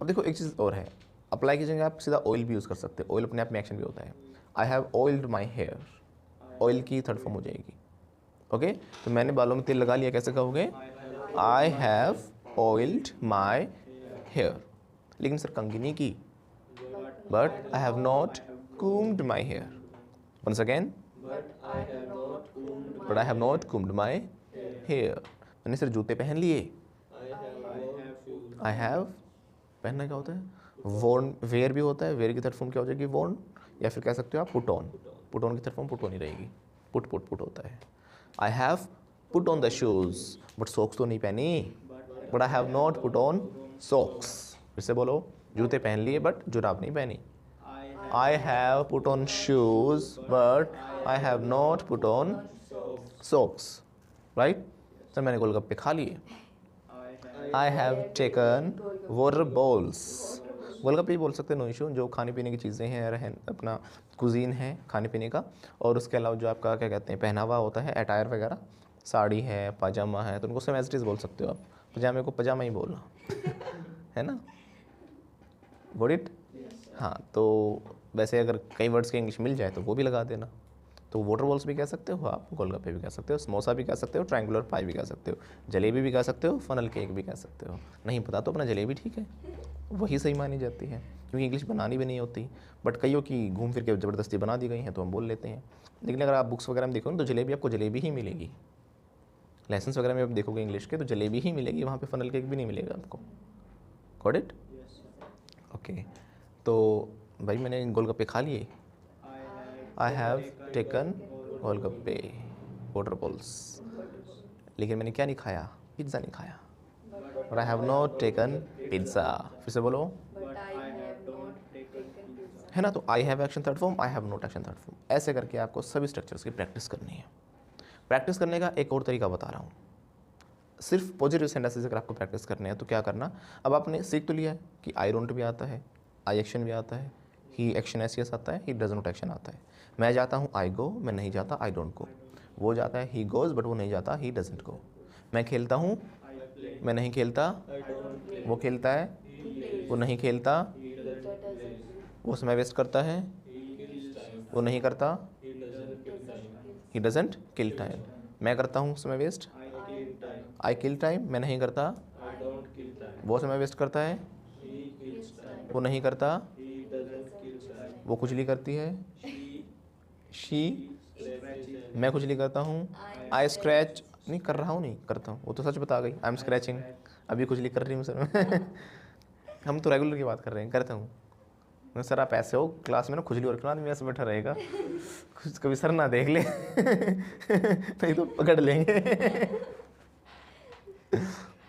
अब देखो एक चीज़ और है, अप्लाई की जगह आप सीधा ऑयल भी यूज़ कर सकते हो, ऑयल अपने आप में एक्शन भी होता है। I have oiled my hair, oil की थर्ड फॉर्म हो जाएगी। ओके तो मैंने बालों में तेल लगा लिया, कैसे कहोगे? I have oiled my hair. लेकिन सर कंघी नहीं की, but I have not combed my hair. Once again, but I have not combed my hair. मैंने सर जूते पहन लिए, आई हैव, पहनना क्या होता है? वोर्न, वेयर भी होता है, वेयर की थर्ड फॉर्म क्या हो जाएगी? वोर्न, या फिर कह सकते हो आप पुट ऑन, पुट ऑन की थर्ड फॉर्म पुट ऑन ही रहेगी, पुट होता है। I have put on the shoes, but socks तो नहीं पहनी, but I have not put on socks. फिर से बोलो, जूते पहन लिए बट जुराब नहीं पहनी। I have put on shoes but I have not put on socks, right? Sir मैंने गोलगप्पे खा लिए, I have taken water balls. Golgappe बोल सकते हैं, नो इशू, जो खाने पीने की चीज़ें हैं, रहन अपना कुजीन है खाने पीने का। और उसके अलावा जो आपका क्या कहते हैं पहनावा होता है, अटायर वगैरह, साड़ी है, पाजामा है, तो उनको सेम एज इट इज़ बोल सकते हो आप। पजामे को पजामा ही बोलना है ना, गॉट इट? हाँ, तो वैसे अगर कई वर्ड्स के इंग्लिश मिल जाए तो वो भी लगा देना। तो वाटर बॉल्स भी कह सकते हो आप, गोलगप्पे भी कह सकते हो, समोसा भी कह सकते हो, ट्रायंगुलर पाई भी कह सकते हो, जलेबी भी कह सकते हो, फनल केक भी कह सकते हो। नहीं पता तो अपना जलेबी ठीक है, वही सही मानी जाती है, क्योंकि इंग्लिश बनानी भी नहीं होती। बट कईयों की घूम फिर के ज़बरदस्ती बना दी गई हैं तो हम बोल लेते हैं। लेकिन अगर आप बुक्स वगैरह में देखो ना तो जलेबी आपको जलेबी ही मिलेगी, लेसन्स वगैरह में आप देखोगे इंग्लिश के तो जलेबी ही मिलेगी, वहाँ पे फनल केक भी नहीं मिलेगा आपको। Got it? ओके, तो भाई मैंने गोलगप्पे खा लिए, I have taken golgappe, water balls, लेकिन मैंने क्या नहीं खाया, पिज्ज़ा नहीं खाया। But I have not taken pizza. फिर से बोलो, है ना। तो I have action third form, I have not action third form. ऐसे करके आपको सभी स्ट्रक्चर्स की प्रैक्टिस करनी है। प्रैक्टिस करने का एक और तरीका बता रहा हूँ। सिर्फ पॉजिटिव सेंटेंसेस अगर आपको प्रैक्टिस करने हैं तो क्या करना, अब आपने सीख तो लिया है कि आई डोंट भी आता है, आई एक्शन भी आता है, ही एक्शन एस आता है, ही डज नॉट एक्शन आता है। मैं जाता हूँ, आई गो, मैं नहीं जाता, आई डोंट गो। वो जाता है, ही गोज़, बट वो नहीं जाता, ही डजंट गो। मैं खेलता हूँ, मैं नहीं खेलता, वो खेलता है, वो नहीं खेलता। वो समय वेस्ट करता है, वो नहीं करता, ही डजंट किल टाइम। मैं करता हूँ समय वेस्ट, आई किल टाइम। मैं नहीं करता, वो समय वेस्ट करता है, वो नहीं करता, वो खुजली करती है, शी। मैं खुजली करता हूँ, आई स्क्रैच नहीं कर रहा हूँ, नहीं करता हूँ, वो तो सच बता गई, आई एम स्क्रैचिंग। अभी खुजली कर रही हूँ सर मैं हम तो रेगुलर की बात कर रहे हैं, करता हूँ। सर आप ऐसे हो क्लास में ना, खुजली और क्यों आदमी ऐसे बैठा रहेगा, कभी सर ना देख ले नहीं तो पकड़ लेंगे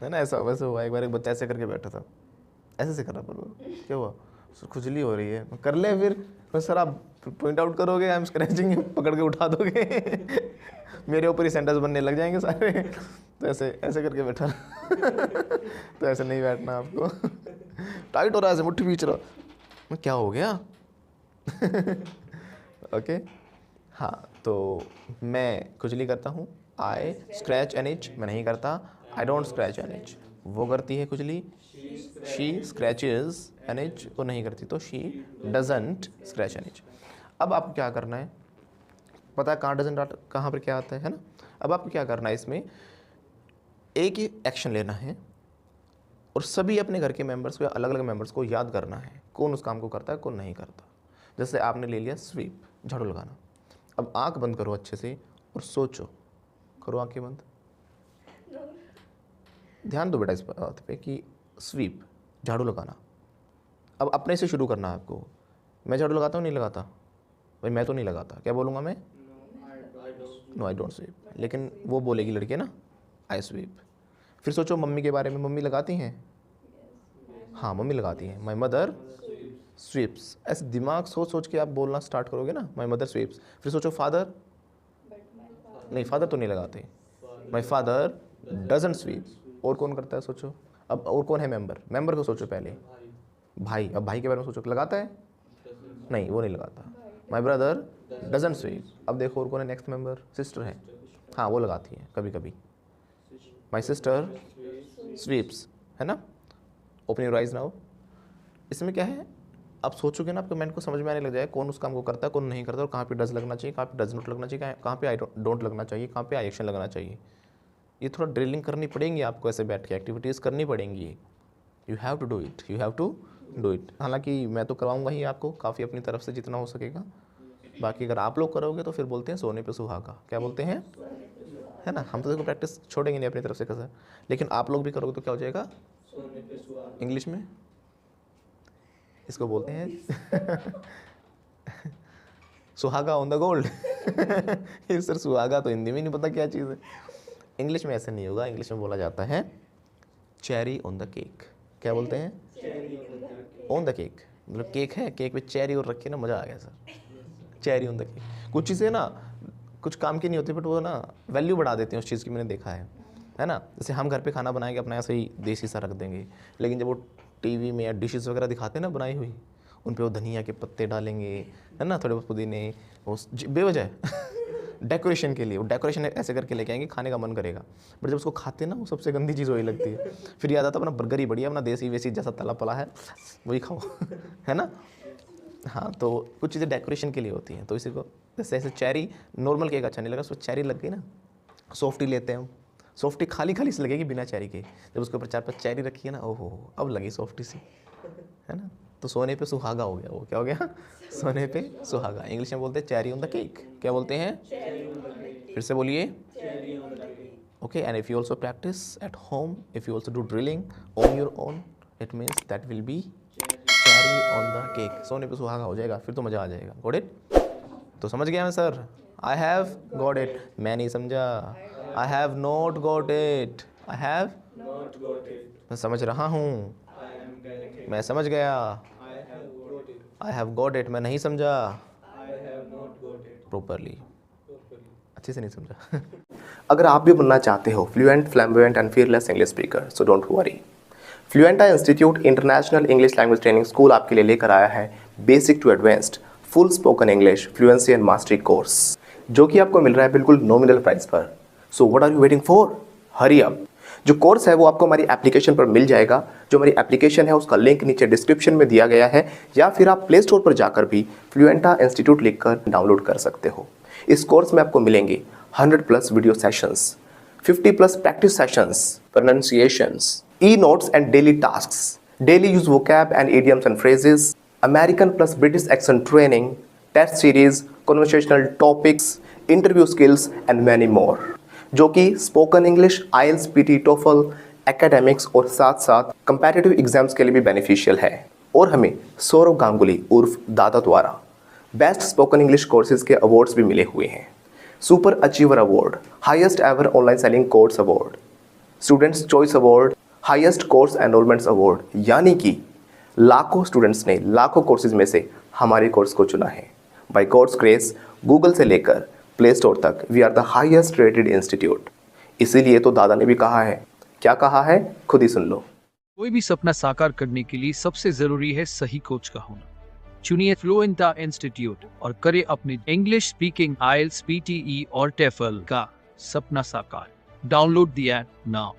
है ना। ऐसा वैसे हुआ, एक बार एक बच्चा ऐसे करके बैठा था, ऐसे से कर रहा, पर क्या हुआ, सर खुजली हो रही है। कर ले फिर सर आप पॉइंट आउट करोगे, आई एम स्क्रैचिंग, पकड़ के उठा दोगे मेरे ऊपर ही सेंटेंस बनने लग जाएंगे सारे। तो ऐसे ऐसे करके बैठा तो ऐसे नहीं बैठना आपको टाइट हो रहा है, ऐसे मुट्ठी खींच रहा, क्या हो गया ओके हाँ। तो मैं खुजली करता हूँ, आई स्क्रैच एन इच। मैं नहीं करता, I don't scratch an itch. वो करती है खुजली, शी स्क्रैचेज एन इच। वो नहीं करती तो she doesn't scratch an itch. अब आपको क्या करना है, पता है कहाँ डजंट कहाँ पर क्या आता है ना। अब आपको क्या करना है, इसमें एक ही एक्शन लेना है और सभी अपने घर के मेंबर्स को या अलग अलग मेंबर्स को याद करना है कौन उस काम को करता है, कौन नहीं करता। जैसे आपने ले लिया स्वीप, झाड़ू लगाना। अब आंख बंद करो अच्छे से और सोचो, करो आंखें बंद, ध्यान दो बेटा इस बात पे कि स्वीप, झाड़ू लगाना। अब अपने से शुरू करना है आपको। मैं झाड़ू लगाता हूँ, नहीं लगाता भाई, मैं तो नहीं लगाता, क्या बोलूँगा मैं, नो आई डोंट स्वीप। लेकिन वो बोलेगी लड़के ना, आई स्वीप। फिर सोचो मम्मी के बारे में, मम्मी लगाती हैं, हाँ मम्मी लगाती हैं, माई मदर स्वीप्स। ऐसे दिमाग सोच सोच के आप बोलना स्टार्ट करोगे ना, माई मदर स्वीप्स। फिर सोचो फादर, नहीं फादर तो नहीं लगाते, माई फादर डजंट स्वीप। और कौन करता है सोचो, अब और कौन है मेंबर, मेंबर को सोचो पहले, भाई। अब भाई के बारे में सोचो, लगाता है, नहीं वो नहीं लगाता, माई ब्रदर डजंट स्वीप। अब देखो और कौन है नेक्स्ट मेंबर, सिस्टर है, हाँ वो लगाती है कभी कभी, माई सिस्टर स्वीप्स, है ना। Open your eyes now. इसमें क्या है, आप सोचोगे ना, आपके माइंड को समझ में आने लग जाए कौन उस काम को करता है, कौन नहीं करता, और कहाँ पे डज लगना चाहिए, कहाँ पे डज नॉट लगना चाहिए, कहाँ पे आई डोंट लगना चाहिए, कहाँ पे आई एक्शन लगना चाहिए। ये थोड़ा ड्रिलिंग करनी पड़ेगी आपको, ऐसे बैठ के एक्टिविटीज़ करनी पड़ेंगी। You have to do it, you have to do it. हालांकि मैं तो करवाऊँगा ही आपको काफ़ी अपनी तरफ से जितना हो सकेगा। बाकी अगर आप लोग करोगे तो फिर बोलते हैं सोने पे सुहागा, क्या बोलते हैं, है ना। हम तो देखो प्रैक्टिस छोड़ेंगे नहीं अपनी तरफ से कसर, लेकिन आप लोग भी करोगे तो क्या हो जाएगा, इंग्लिश में इसको बोलते हैं सुहागा ऑन द गोल्ड सर सुहागा तो हिंदी में नहीं पता क्या चीज़ है, इंग्लिश में ऐसे नहीं होगा। इंग्लिश में बोला जाता है चेरी ऑन द केक। क्या बोलते हैं, ऑन द केक, मतलब केक है, केक पे चेरी और रखे ना, मज़ा आ गया sir, cherry on the cake. कुछ चीज़ें ना कुछ काम की नहीं होती, बट वो ना वैल्यू बढ़ा देते हैं उस चीज़ की, मैंने देखा है ना। जैसे हम घर पे खाना बनाएंगे अपना ऐसे ही देसी सा रख देंगे, लेकिन जब वो टीवी में या डिशेस वगैरह दिखाते हैं ना बनाई हुई, उन पे वो धनिया के पत्ते डालेंगे, है ना, थोड़े बहुत पुदीने, वो बेवजह डेकोरेशन के लिए, वो डेकोरेशन ऐसे करके लेके आएंगे, खाने का मन करेगा, बट जब उसको खाते हैं ना, वो सबसे गंदी चीज़ वही लगती है। फिर याद आता अपना बर्गर ही बढ़िया, अपना देसी वेसी जैसा तला पला है वही खाओ है ना। हाँ, तो कुछ चीज़ें डेकोरेशन के लिए होती हैं, तो इसी को जैसे ऐसे चेरी, नॉर्मल केक अच्छा नहीं लगा, उसमें चेरी लग गई ना, सॉफ्टी लेते हैं हम, सॉफ्टी खाली खाली से लगेगी बिना चेरी के, जब उसके ऊपर 4-5 चेरी रखी है ना, ओहो अब लगी सॉफ्टी सी, है ना। तो सोने पे सुहागा हो गया, वो क्या हो गया, सोने पे सुहागा। इंग्लिश में बोलते हैं चेरी ऑन द केक। क्या बोलते हैं, फिर से बोलिए, okay. And if you also practice at home, if you also do drilling on your own, it means that will be cherry on the cake. सोने पे सुहागा हो जाएगा, फिर तो मज़ा आ जाएगा। Got it. तो समझ गया मैं sir, I have got it, मैं नहीं समझा। आई have not got it, I have मैं समझ रहा हूँ, मैं समझ गया। आई हैव गॉट इट मैं नहीं समझा प्रॉपरली, अच्छे से नहीं समझा। अगर आप भी बनना चाहते हो fluent, flamboyant and fearless English speaker, so don't worry. Fluenta institute international English language training school आपके लिए लेकर आया है basic to advanced full spoken English fluency and mastery course, जो कि आपको मिल रहा है बिल्कुल नॉमिनल प्राइस पर। So what are you waiting for, hurry up. जो कोर्स है वो आपको हमारी एप्लीकेशन पर मिल जाएगा। जो हमारी एप्लीकेशन है उसका लिंक नीचे डिस्क्रिप्शन में दिया गया है, या फिर आप प्ले स्टोर पर जाकर भी फ्लुएंटा इंस्टीट्यूट लिखकर डाउनलोड कर सकते हो। इस कोर्स में आपको मिलेंगे 100+ video sessions, 50+ practice sessions, pronunciations, e-notes and daily tasks, daily use vocab and idioms and phrases, American plus British accent training, test series, conversational topics, interview skills and many more, जो कि spoken English, IELTS, PT, TOEFL, academics और साथ साथ competitive exams के लिए भी beneficial है। और हमें सौरव गांगुली उर्फ दादा द्वारा बेस्ट स्पोकन इंग्लिश कोर्सेज के अवार्ड्स भी मिले हुए हैं। Super achiever award, highest ever online selling course award, students choice award, highest course enrolments award, यानी कि लाखों स्टूडेंट्स ने लाखों कोर्सेज में से हमारे कोर्स को चुना है। बाय गॉड्स ग्रेस, गूगल से लेकर प्ले स्टोर तक we are the highest rated institute. इसीलिए तो दादा ने भी कहा है, क्या कहा है खुद ही सुन लो। कोई भी सपना साकार करने के लिए सबसे जरूरी है सही कोच का होना। चुनिए फ्लुएंटा इंस्टीट्यूट और करें अपने इंग्लिश स्पीकिंग, IELTS, PTE और TOEFL का सपना साकार। Download the app now.